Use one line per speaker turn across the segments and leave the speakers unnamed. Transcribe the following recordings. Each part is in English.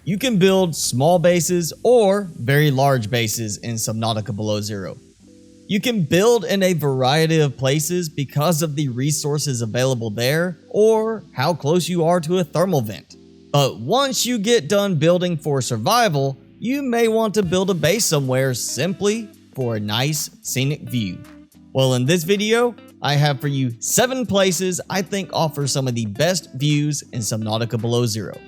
You can build small bases or very large bases in Subnautica Below Zero. You can build in a variety of places because of the resources available there or how close you are to a thermal vent. But once you get done building for survival, you may want to build a base somewhere simply for a nice scenic view. Well, in this video, I have for you 7 places I think offer some of the best views in Subnautica Below Zero.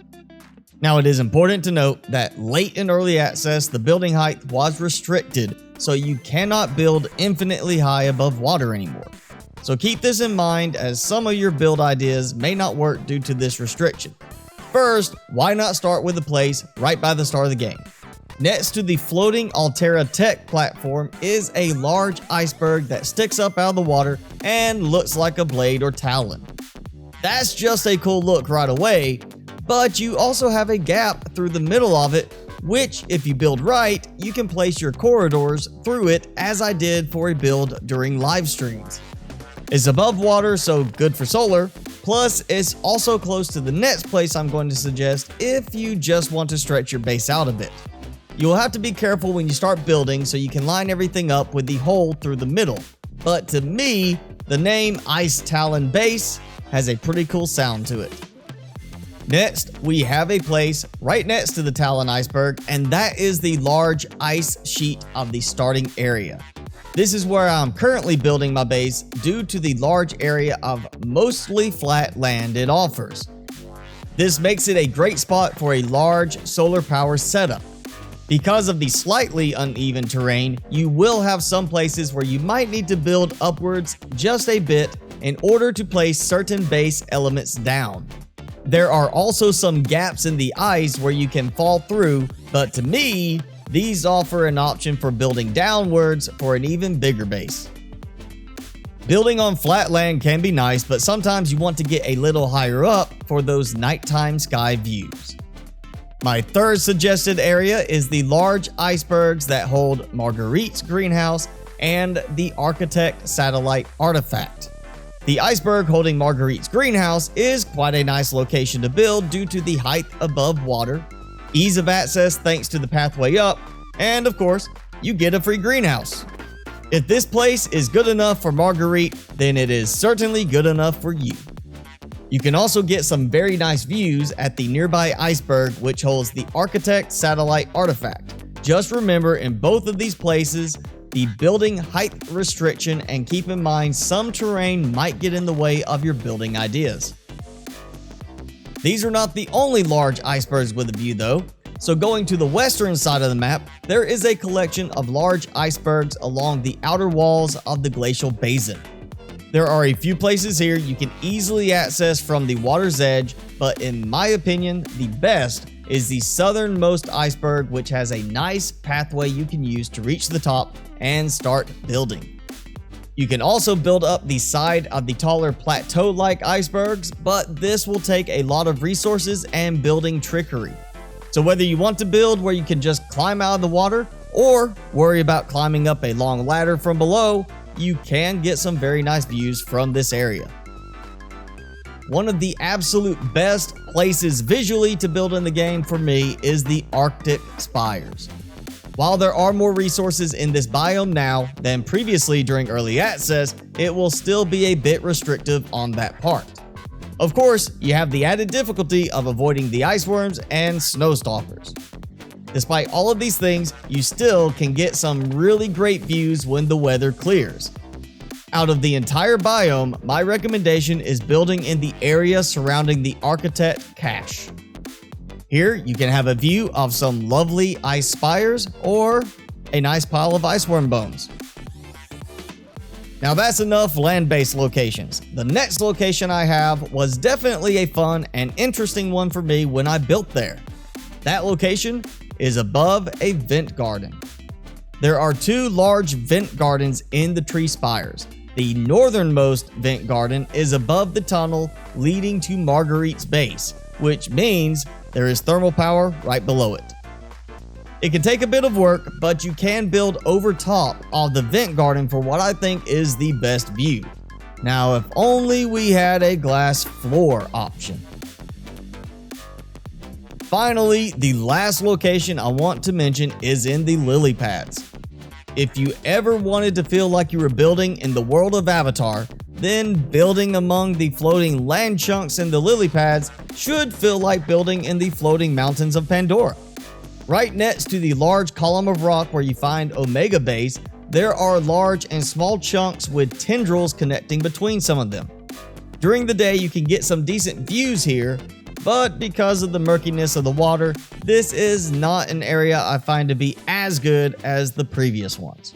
Now, it is important to note that late in early access, the building height was restricted, so you cannot build infinitely high above water anymore. So keep this in mind, as some of your build ideas may not work due to this restriction. First, why not start with a place right by the start of the game? Next to the floating Altera Tech platform is a large iceberg that sticks up out of the water and looks like a blade or talon. That's just a cool look right away, but you also have a gap through the middle of it, which, if you build right, you can place your corridors through it, as I did for a build during live streams. It's above water, so good for solar, plus it's also close to the next place I'm going to suggest if you just want to stretch your base out a bit. You'll have to be careful when you start building so you can line everything up with the hole through the middle, but to me, the name Ice Talon Base has a pretty cool sound to it. Next, we have a place right next to the Talon Iceberg, and that is the large ice sheet of the starting area. This is where I'm currently building my base due to the large area of mostly flat land it offers. This makes it a great spot for a large solar power setup. Because of the slightly uneven terrain, you will have some places where you might need to build upwards just a bit in order to place certain base elements down. There are also some gaps in the ice where you can fall through, but to me, these offer an option for building downwards for an even bigger base. Building on flat land can be nice, but sometimes you want to get a little higher up for those nighttime sky views. My third suggested area is the large icebergs that hold Marguerite's greenhouse and the Architect satellite artifact. The iceberg holding Marguerite's greenhouse is quite a nice location to build due to the height above water, ease of access thanks to the pathway up, and of course, you get a free greenhouse. If this place is good enough for Marguerite, then it is certainly good enough for you. You can also get some very nice views at the nearby iceberg, which holds the Architect satellite artifact. Just remember, in both of these places, the building height restriction, and keep in mind some terrain might get in the way of your building ideas. These are not the only large icebergs with a view though, so going to the western side of the map, there is a collection of large icebergs along the outer walls of the Glacial Basin. There are a few places here you can easily access from the water's edge, but in my opinion, the best is the southernmost iceberg, which has a nice pathway you can use to reach the top and start building. You can also build up the side of the taller plateau-like icebergs, but this will take a lot of resources and building trickery. So whether you want to build where you can just climb out of the water or worry about climbing up a long ladder from below, you can get some very nice views from this area. One of the absolute best places visually to build in the game for me is the Arctic Spires. While there are more resources in this biome now than previously during early access, it will still be a bit restrictive on that part. Of course, you have the added difficulty of avoiding the ice worms and snowstalkers. Despite all of these things, you still can get some really great views when the weather clears. Out of the entire biome, my recommendation is building in the area surrounding the Architect cache. Here, you can have a view of some lovely ice spires or a nice pile of iceworm bones. Now that's enough land-based locations. The next location I have was definitely a fun and interesting one for me when I built there. That location is above a vent garden. There are 2 large vent gardens in the tree spires. The northernmost vent garden is above the tunnel leading to Marguerite's base, which means there is thermal power right below it. It can take a bit of work, but you can build over top of the vent garden for what I think is the best view. Now, if only we had a glass floor option. Finally, the last location I want to mention is in the Lilypads. If you ever wanted to feel like you were building in the world of Avatar, then building among the floating land chunks in the Lilypads should feel like building in the floating mountains of Pandora. Right next to the large column of rock where you find Omega Base, there are large and small chunks with tendrils connecting between some of them. During the day, you can get some decent views here, but because of the murkiness of the water, this is not an area I find to be as good as the previous ones.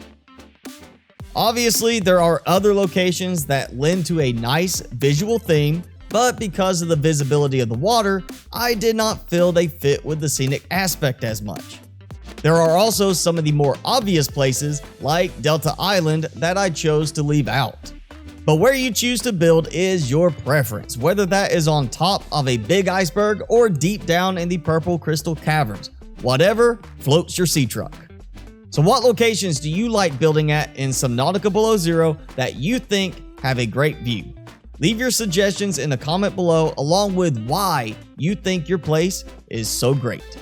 Obviously, there are other locations that lend to a nice visual theme, but because of the visibility of the water, I did not feel they fit with the scenic aspect as much. There are also some of the more obvious places, like Delta Island, that I chose to leave out. But where you choose to build is your preference, whether that is on top of a big iceberg or deep down in the purple crystal caverns. Whatever floats your sea truck. So what locations do you like building at in Subnautica Below Zero that you think have a great view? Leave your suggestions in the comment below along with why you think your place is so great.